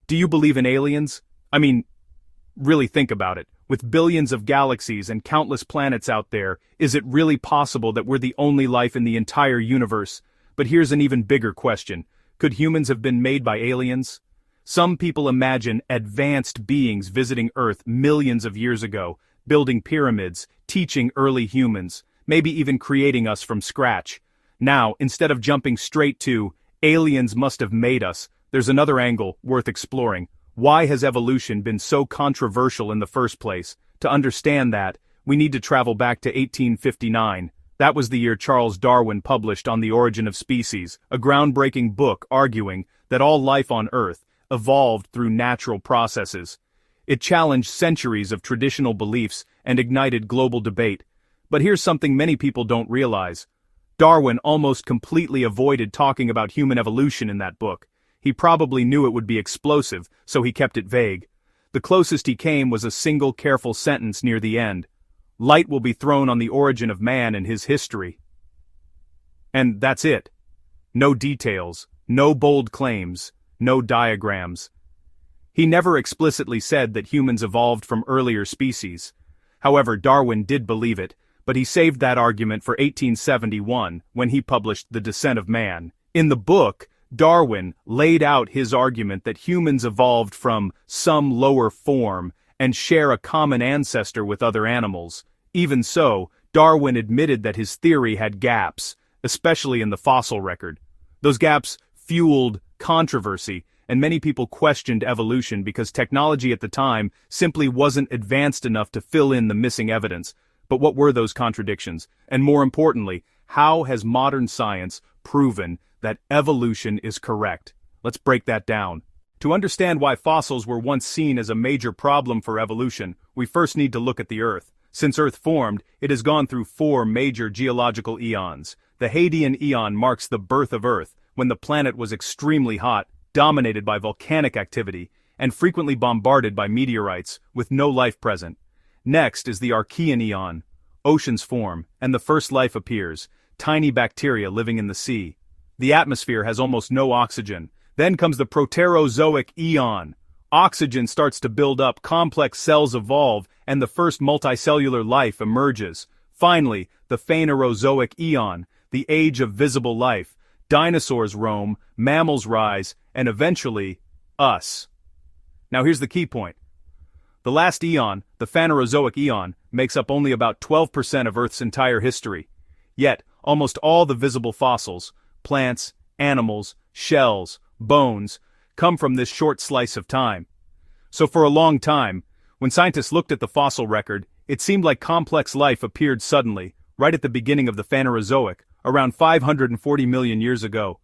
Do you believe in aliens? I mean, really think about it. With billions of galaxies and countless planets out there, is it really possible that we're the only life in the entire universe? But here's an even bigger question. Could humans have been made by aliens? Some people imagine advanced beings visiting Earth millions of years ago, building pyramids, teaching early humans, maybe even creating us from scratch. Now, instead of jumping straight to, aliens must have made us, there's another angle worth exploring. Why has evolution been so controversial in the first place? To understand that, we need to travel back to 1859. That was the year Charles Darwin published On the Origin of Species, a groundbreaking book arguing that all life on Earth evolved through natural processes. It challenged centuries of traditional beliefs and ignited global debate. But here's something many people don't realize. Darwin almost completely avoided talking about human evolution in that book. He probably knew it would be explosive, so he kept it vague. The closest he came was a single careful sentence near the end. Light will be thrown on the origin of man and his history. And that's it. No details, no bold claims, no diagrams. He never explicitly said that humans evolved from earlier species. However, Darwin did believe it, but he saved that argument for 1871 when he published The Descent of Man. In the book, Darwin laid out his argument that humans evolved from some lower form and share a common ancestor with other animals. Even so, Darwin admitted that his theory had gaps, especially in the fossil record. Those gaps fueled controversy, and many people questioned evolution because technology at the time simply wasn't advanced enough to fill in the missing evidence. But what were those contradictions? And more importantly, how has modern science proven that evolution is correct? Let's break that down. To understand why fossils were once seen as a major problem for evolution, we first need to look at the Earth. Since Earth formed, it has gone through 4 major geological eons. The Hadean eon marks the birth of Earth, when the planet was extremely hot, dominated by volcanic activity, and frequently bombarded by meteorites, with no life present. Next is the Archean eon. Oceans form, and the first life appears, tiny bacteria living in the sea. The atmosphere has almost no oxygen. Then comes the Proterozoic eon. Oxygen starts to build up, complex cells evolve, and the first multicellular life emerges. Finally, the Phanerozoic eon, the age of visible life. Dinosaurs roam, mammals rise, and eventually, us. Now here's the key point. The last eon, the Phanerozoic eon, makes up only about 12% of Earth's entire history. Yet, almost all the visible fossils, plants, animals, shells, bones, come from this short slice of time. So for a long time, when scientists looked at the fossil record, it seemed like complex life appeared suddenly, right at the beginning of the Phanerozoic, around 540 million years ago.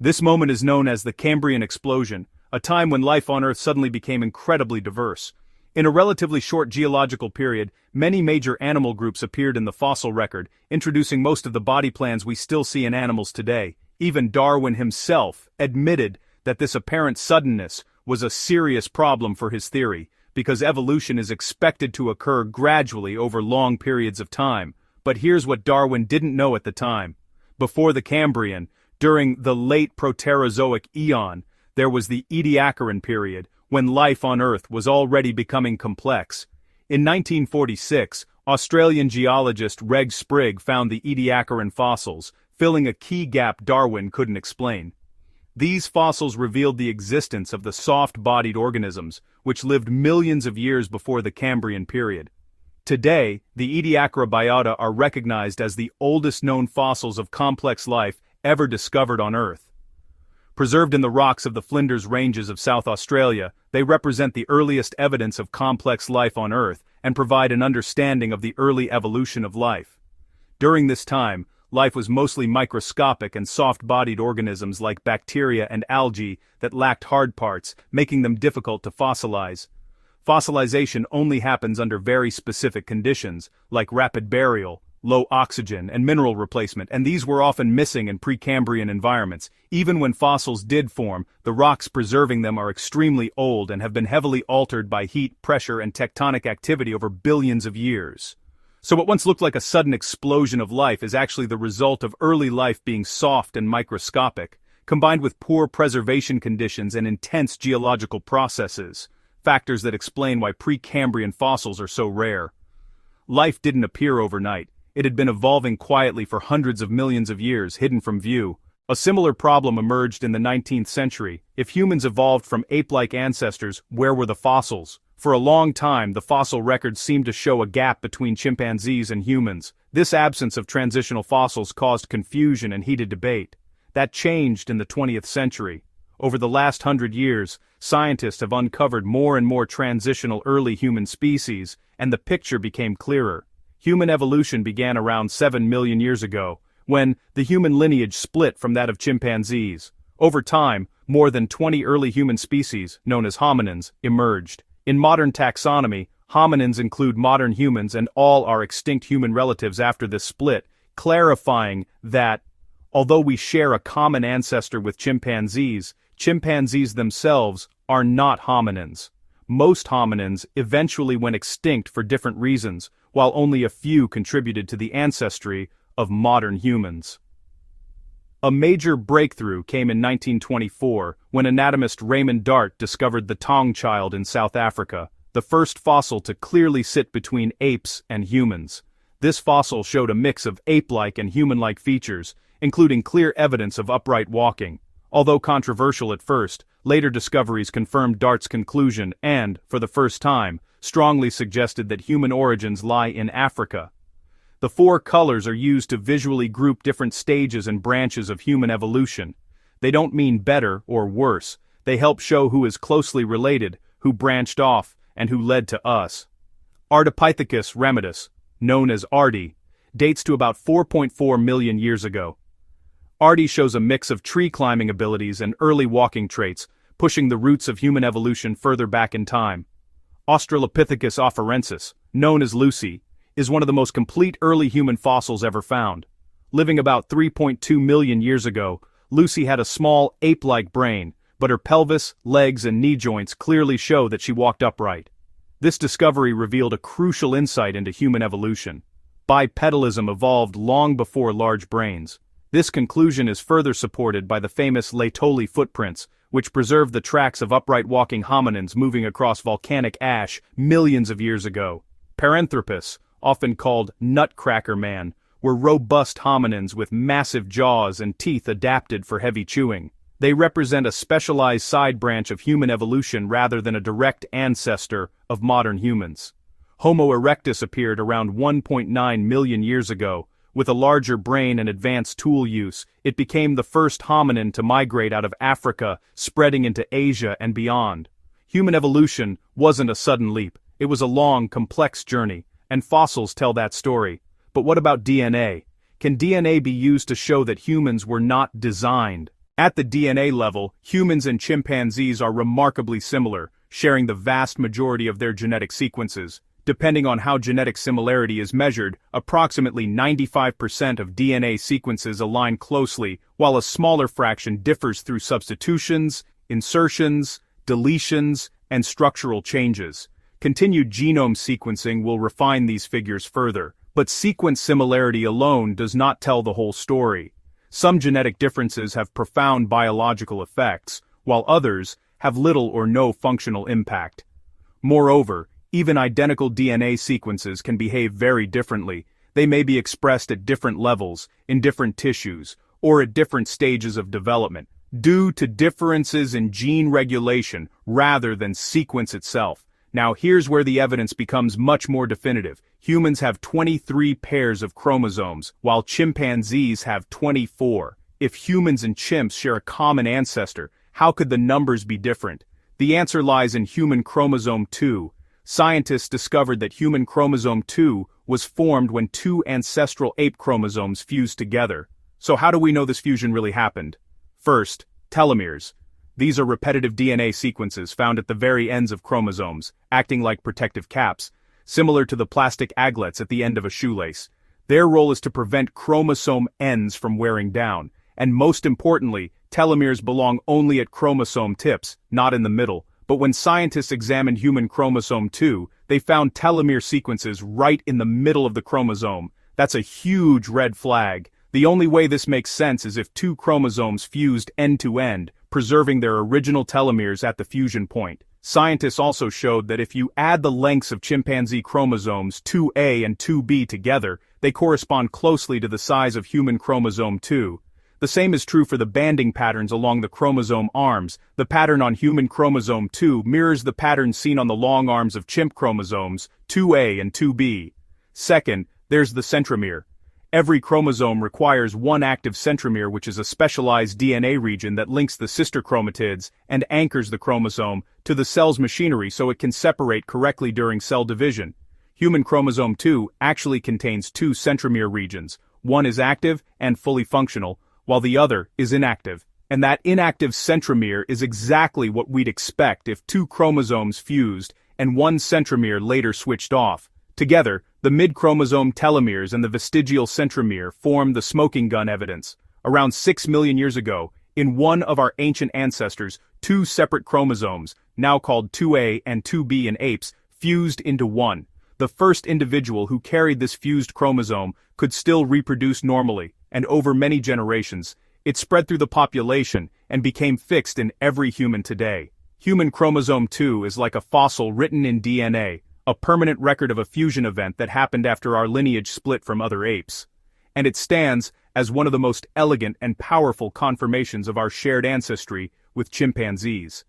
This moment is known as the Cambrian explosion, a time when life on Earth suddenly became incredibly diverse. In a relatively short geological period, many major animal groups appeared in the fossil record, introducing most of the body plans we still see in animals today. Even Darwin himself admitted that this apparent suddenness was a serious problem for his theory, because evolution is expected to occur gradually over long periods of time. But here's what Darwin didn't know at the time. Before the Cambrian, during the late Proterozoic eon, there was the Ediacaran period, when life on Earth was already becoming complex. In 1946, Australian geologist Reg Sprigg found the Ediacaran fossils, filling a key gap Darwin couldn't explain. These fossils revealed the existence of the soft-bodied organisms, which lived millions of years before the Cambrian period. Today, the Ediacara biota are recognized as the oldest known fossils of complex life ever discovered on Earth. Preserved in the rocks of the Flinders Ranges of South Australia, they represent the earliest evidence of complex life on Earth and provide an understanding of the early evolution of life. During this time, life was mostly microscopic and soft-bodied organisms like bacteria and algae that lacked hard parts, making them difficult to fossilize. Fossilization only happens under very specific conditions, like rapid burial, low oxygen, and mineral replacement, and these were often missing in Precambrian environments. Even when fossils did form, the rocks preserving them are extremely old and have been heavily altered by heat, pressure, and tectonic activity over billions of years. So what once looked like a sudden explosion of life is actually the result of early life being soft and microscopic, combined with poor preservation conditions and intense geological processes, factors that explain why Precambrian fossils are so rare. Life didn't appear overnight. It had been evolving quietly for hundreds of millions of years, hidden from view. A similar problem emerged in the 19th century. If humans evolved from ape-like ancestors, where were the fossils? For a long time, the fossil records seemed to show a gap between chimpanzees and humans. This absence of transitional fossils caused confusion and heated debate. That changed in the 20th century. Over the last 100 years, scientists have uncovered more and more transitional early human species, and the picture became clearer. Human evolution began around 7 million years ago, when the human lineage split from that of chimpanzees. Over time, more than 20 early human species, known as hominins, emerged. In modern taxonomy, hominins include modern humans and all our extinct human relatives after this split, clarifying that, although we share a common ancestor with chimpanzees, chimpanzees themselves are not hominins. Most hominins eventually went extinct for different reasons, while only a few contributed to the ancestry of modern humans. A major breakthrough came in 1924 when anatomist Raymond Dart discovered the Tong child in South Africa, the first fossil to clearly sit between apes and humans. This fossil showed a mix of ape-like and human-like features, including clear evidence of upright walking. Although controversial at first, later discoveries confirmed Dart's conclusion and, for the first time, strongly suggested that human origins lie in Africa. The 4 colors are used to visually group different stages and branches of human evolution. They don't mean better or worse. They help show who is closely related, who branched off, and who led to us. Australopithecus ramidus, known as Ardi, dates to about 4.4 million years ago. Ardi shows a mix of tree climbing abilities and early walking traits, pushing the roots of human evolution further back in time. Australopithecus afarensis, known as Lucy, is one of the most complete early human fossils ever found. Living about 3.2 million years ago, Lucy had a small, ape-like brain, but her pelvis, legs, and knee joints clearly show that she walked upright. This discovery revealed a crucial insight into human evolution. Bipedalism evolved long before large brains. This conclusion is further supported by the famous Laetoli footprints, which preserve the tracks of upright walking hominins moving across volcanic ash millions of years ago. Paranthropus, often called Nutcracker Man, were robust hominins with massive jaws and teeth adapted for heavy chewing. They represent a specialized side branch of human evolution rather than a direct ancestor of modern humans. Homo erectus appeared around 1.9 million years ago. With a larger brain and advanced tool use, it became the first hominin to migrate out of Africa, spreading into Asia and beyond. Human evolution wasn't a sudden leap. It was a long, complex journey, and fossils tell that story. But what about DNA? Can DNA be used to show that humans were not designed? At the DNA level, humans and chimpanzees are remarkably similar, sharing the vast majority of their genetic sequences. Depending on how genetic similarity is measured, approximately 95% of DNA sequences align closely, while a smaller fraction differs through substitutions, insertions, deletions, and structural changes. Continued genome sequencing will refine these figures further, but sequence similarity alone does not tell the whole story. Some genetic differences have profound biological effects, while others have little or no functional impact. Moreover, even identical DNA sequences can behave very differently. They may be expressed at different levels, in different tissues, or at different stages of development, due to differences in gene regulation rather than sequence itself. Now here's where the evidence becomes much more definitive. Humans have 23 pairs of chromosomes, while chimpanzees have 24. If humans and chimps share a common ancestor, how could the numbers be different? The answer lies in human chromosome 2. Scientists discovered that human chromosome 2 was formed when 2 ancestral ape chromosomes fused together. So how do we know this fusion really happened? First, telomeres. These are repetitive DNA sequences found at the very ends of chromosomes, acting like protective caps, similar to the plastic aglets at the end of a shoelace. Their role is to prevent chromosome ends from wearing down, and most importantly, telomeres belong only at chromosome tips, not in the middle. But when scientists examined human chromosome 2, they found telomere sequences right in the middle of the chromosome. That's a huge red flag. The only way this makes sense is if two chromosomes fused end to end, preserving their original telomeres at the fusion point. Scientists also showed that if you add the lengths of chimpanzee chromosomes 2A and 2B together, they correspond closely to the size of human chromosome 2. The same is true for the banding patterns along the chromosome arms. The pattern on human chromosome 2 mirrors the pattern seen on the long arms of chimp chromosomes 2A and 2B. Second, there's the centromere. Every chromosome requires one active centromere, which is a specialized DNA region that links the sister chromatids and anchors the chromosome to the cell's machinery so it can separate correctly during cell division. Human chromosome 2 actually contains two centromere regions. One is active and fully functional, while the other is inactive. And that inactive centromere is exactly what we'd expect if two chromosomes fused and one centromere later switched off. Together, the mid-chromosome telomeres and the vestigial centromere form the smoking gun evidence. Around 6 million years ago, in one of our ancient ancestors, two separate chromosomes, now called 2A and 2B in apes, fused into one. The first individual who carried this fused chromosome could still reproduce normally, and over many generations, it spread through the population and became fixed in every human today. Human chromosome 2 is like a fossil written in DNA, a permanent record of a fusion event that happened after our lineage split from other apes. And it stands as one of the most elegant and powerful confirmations of our shared ancestry with chimpanzees.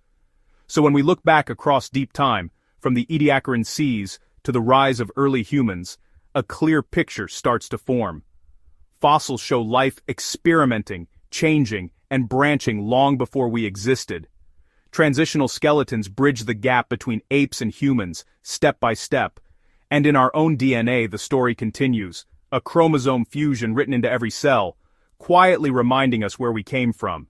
So when we look back across deep time, from the Ediacaran seas to the rise of early humans, a clear picture starts to form. Fossils show life experimenting, changing, and branching long before we existed. Transitional skeletons bridge the gap between apes and humans, step by step. And in our own DNA the story continues, a chromosome fusion written into every cell, quietly reminding us where we came from.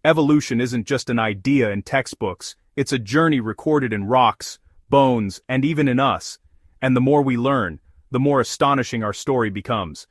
Evolution isn't just an idea in textbooks, it's a journey recorded in rocks, bones, and even in us. And the more we learn, the more astonishing our story becomes.